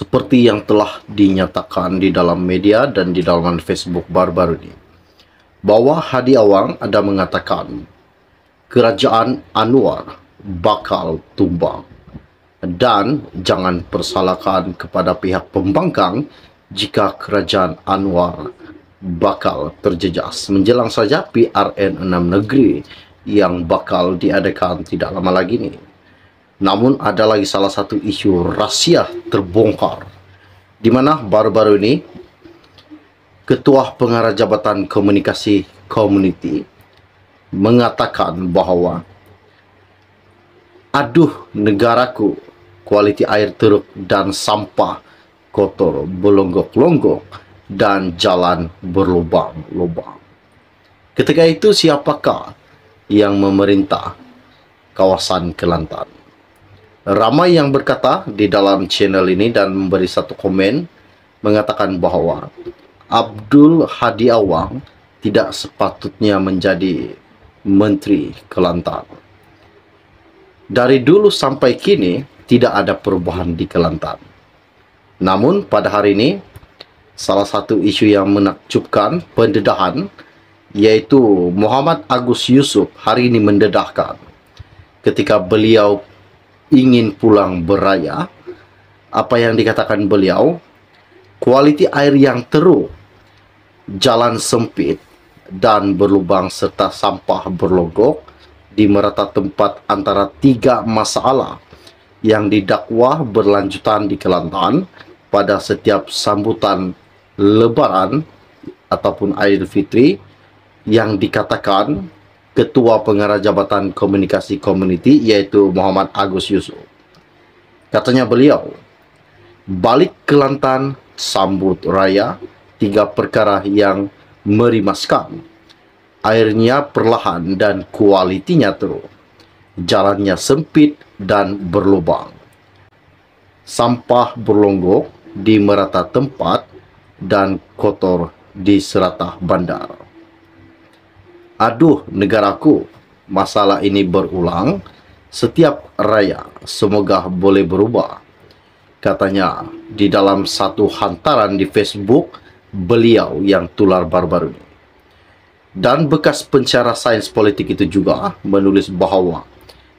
seperti yang telah dinyatakan di dalam media dan di dalam Facebook baru-baru ini, bahwa Hadi Awang ada mengatakan kerajaan Anwar bakal tumbang dan jangan persalahkan kepada pihak pembangkang jika kerajaan Anwar bakal terjejas menjelang saja PRN 6 negeri yang bakal diadakan tidak lama lagi ini. Namun ada lagi salah satu isu rahsia terbongkar, di mana baru-baru ini Ketua Pengarah Jabatan Komunikasi Community mengatakan bahwa aduh negaraku, kualiti air teruk dan sampah kotor berlonggok-longgok dan jalan berlubang-lubang. Ketika itu siapakah yang memerintah kawasan Kelantan? Ramai yang berkata di dalam channel ini dan memberi satu komen mengatakan bahwa Abdul Hadi Awang tidak sepatutnya menjadi Menteri Kelantan. Dari dulu sampai kini tidak ada perubahan di Kelantan. Namun pada hari ini salah satu isu yang menakjubkan pendedahan, yaitu Muhammad Agus Yusuf hari ini mendedahkan ketika beliau ingin pulang beraya. Apa yang dikatakan beliau, kualiti air yang teruk, jalan sempit dan berlubang serta sampah berlonggok di merata tempat antara 3 masalah yang didakwa berlanjutan di Kelantan pada setiap sambutan Lebaran ataupun Aidilfitri, yang dikatakan Ketua Pengarah Jabatan Komunikasi Community yaitu Muhammad Agus Yusuf. Katanya beliau, balik Kelantan sambut raya, 3 perkara yang merimaskan. Airnya perlahan dan kualitinya teruk. Jalannya sempit dan berlubang. Sampah berlonggok di merata tempat dan kotor di seratah bandar. Aduh negaraku, masalah ini berulang setiap raya, semoga boleh berubah. Katanya di dalam satu hantaran di Facebook beliau yang tular baru-baru ini. Dan bekas pencara sains politik itu juga menulis bahwa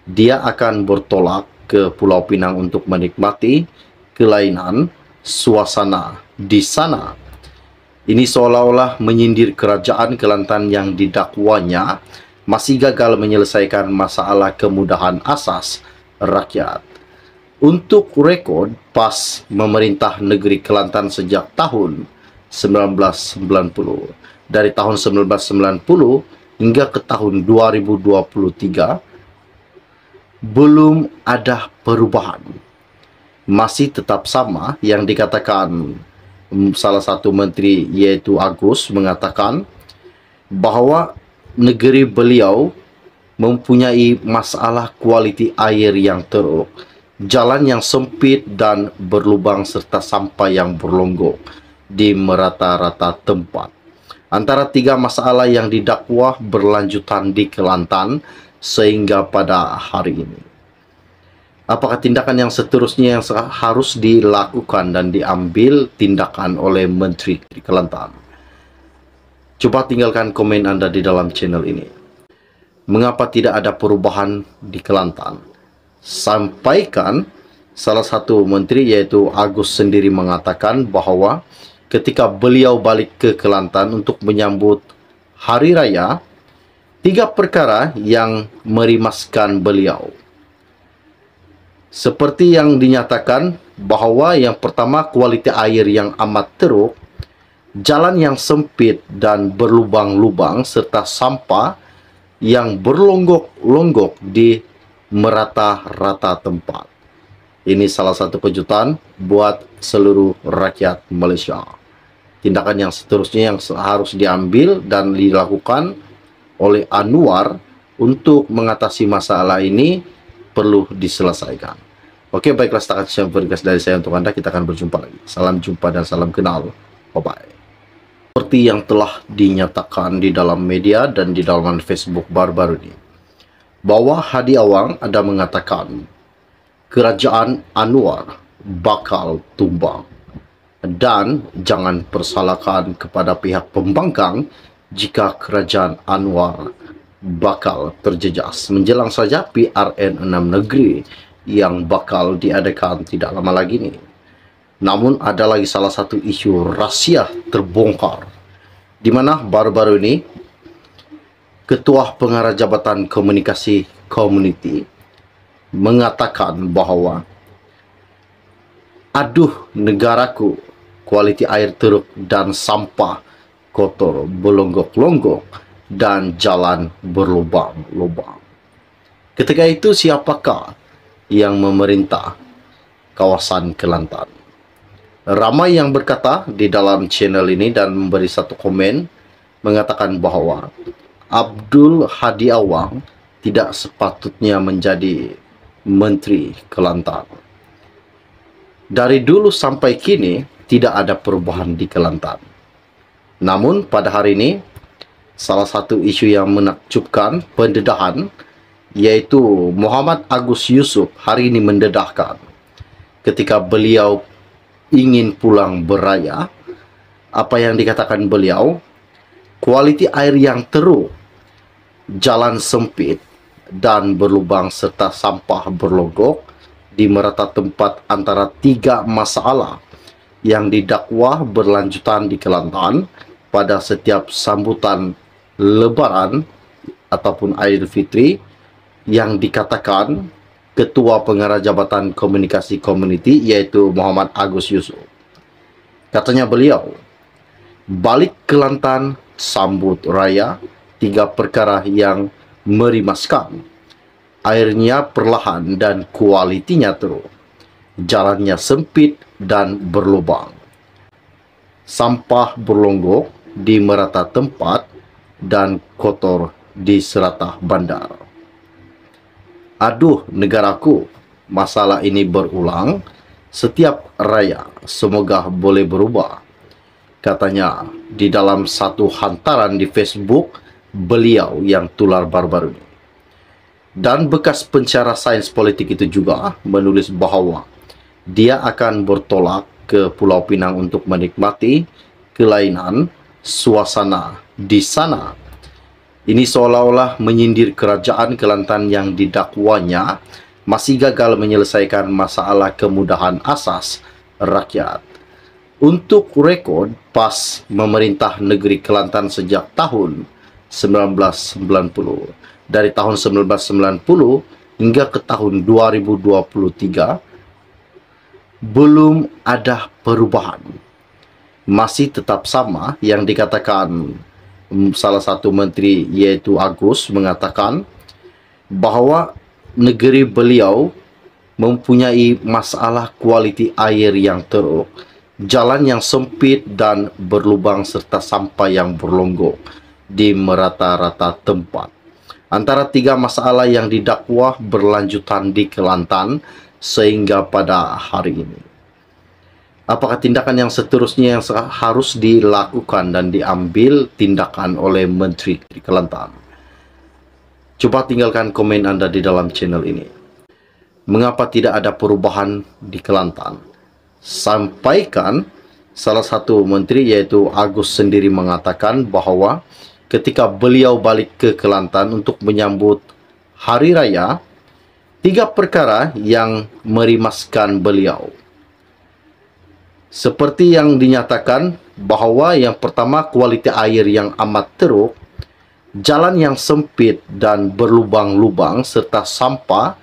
dia akan bertolak ke Pulau Pinang untuk menikmati kelainan suasana di sana. Ini seolah-olah menyindir kerajaan Kelantan yang didakwanya masih gagal menyelesaikan masalah kemudahan asas rakyat. Untuk rekod, PAS memerintah negeri Kelantan sejak tahun 1990. Dari tahun 1990 hingga ke tahun 2023 belum ada perubahan. Masih tetap sama yang dikatakan salah satu menteri yaitu Agus mengatakan bahwa negeri beliau mempunyai masalah kualiti air yang teruk, jalan yang sempit dan berlubang serta sampah yang berlonggok di merata-rata tempat. Antara 3 masalah yang didakwa berlanjutan di Kelantan sehingga pada hari ini. Apakah tindakan yang seterusnya yang harus dilakukan dan diambil tindakan oleh Menteri Kelantan? Coba tinggalkan komen Anda di dalam channel ini. Mengapa tidak ada perubahan di Kelantan? Sampaikan salah satu menteri yaitu Agus sendiri mengatakan bahwa ketika beliau balik ke Kelantan untuk menyambut Hari Raya, 3 perkara yang merimaskan beliau. Seperti yang dinyatakan bahwa yang pertama kualiti air yang amat teruk, jalan yang sempit dan berlubang-lubang serta sampah yang berlonggok-longgok di merata-rata tempat. Ini salah satu kejutan buat seluruh rakyat Malaysia. Tindakan yang seterusnya yang harus diambil dan dilakukan oleh Anwar untuk mengatasi masalah ini perlu diselesaikan. Oke, baiklah, setakat sekian podcast dari saya untuk Anda. Kita akan berjumpa lagi. Salam jumpa dan salam kenal. Bye-bye. Seperti yang telah dinyatakan di dalam media dan di dalam Facebook baru-baru ini, bahwa Hadi Awang ada mengatakan kerajaan Anwar bakal tumbang. Dan jangan persalahkan kepada pihak pembangkang jika kerajaan Anwar bakal terjejas. Menjelang saja PRN 6 negeri yang bakal diadakan tidak lama lagi ini. Namun ada lagi salah satu isu rahsia terbongkar, di mana baru-baru ini Ketua Pengarah Jabatan Komunikasi Community mengatakan bahwa aduh negaraku, kualiti air teruk dan sampah kotor berlonggok-longgok dan jalan berlubang-lubang. Ketika itu siapakah yang memerintah kawasan Kelantan? Ramai yang berkata di dalam channel ini dan memberi satu komen mengatakan bahwa Abdul Hadi Awang tidak sepatutnya menjadi Menteri Kelantan. Dari dulu sampai kini tidak ada perubahan di Kelantan. Namun pada hari ini salah satu isu yang menakjubkan pendedahan yaitu Muhammad Agus Yusuf hari ini mendedahkan ketika beliau ingin pulang beraya. Apa yang dikatakan beliau, kualiti air yang teruk, jalan sempit dan berlubang serta sampah berlogok di merata tempat antara 3 masalah yang didakwa berlanjutan di Kelantan pada setiap sambutan Lebaran ataupun Aidilfitri yang dikatakan Ketua Pengarah Jabatan Komunikasi Community yaitu Muhammad Agus Yusuf. Katanya beliau, balik Kelantan sambut raya, 3 perkara yang merimaskan. Airnya perlahan dan kualitinya teruk. Jalannya sempit dan berlubang. Sampah berlonggok di merata tempat dan kotor di seratah bandar. Aduh negaraku, masalah ini berulang setiap raya, semoga boleh berubah. Katanya di dalam satu hantaran di Facebook beliau yang tular baru-baru ini. Dan bekas pencara sains politik itu juga menulis bahwa dia akan bertolak ke Pulau Pinang untuk menikmati kelainan suasana di sana. Ini seolah-olah menyindir kerajaan Kelantan yang didakwanya masih gagal menyelesaikan masalah kemudahan asas rakyat. Untuk rekod, PAS memerintah negeri Kelantan sejak tahun 1990. Dari tahun 1990 hingga ke tahun 2023 belum ada perubahan. Masih tetap sama yang dikatakan salah satu menteri yaitu Agus mengatakan bahwa negeri beliau mempunyai masalah kualiti air yang teruk, jalan yang sempit dan berlubang serta sampah yang berlonggok di merata-rata tempat. Antara 3 masalah yang didakwa berlanjutan di Kelantan sehingga pada hari ini. Apakah tindakan yang seterusnya yang harus dilakukan dan diambil tindakan oleh Menteri Kelantan? Coba tinggalkan komen Anda di dalam channel ini. Mengapa tidak ada perubahan di Kelantan? Sampaikan salah satu menteri yaitu Agus sendiri mengatakan bahwa ketika beliau balik ke Kelantan untuk menyambut Hari Raya, 3 perkara yang merimaskan beliau. Seperti yang dinyatakan bahwa yang pertama kualiti air yang amat teruk, jalan yang sempit dan berlubang-lubang serta sampah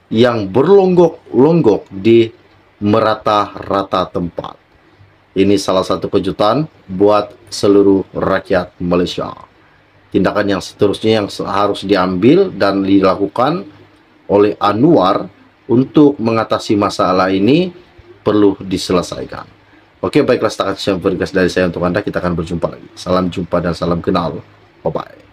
yang berlonggok-longgok di merata-rata tempat. Ini salah satu kejutan buat seluruh rakyat Malaysia. Tindakan yang seterusnya yang harus diambil dan dilakukan oleh Anwar untuk mengatasi masalah ini perlu diselesaikan. Oke, baiklah, setakat sekian podcast dari saya untuk Anda. Kita akan berjumpa lagi. Salam jumpa dan salam kenal. Bye-bye.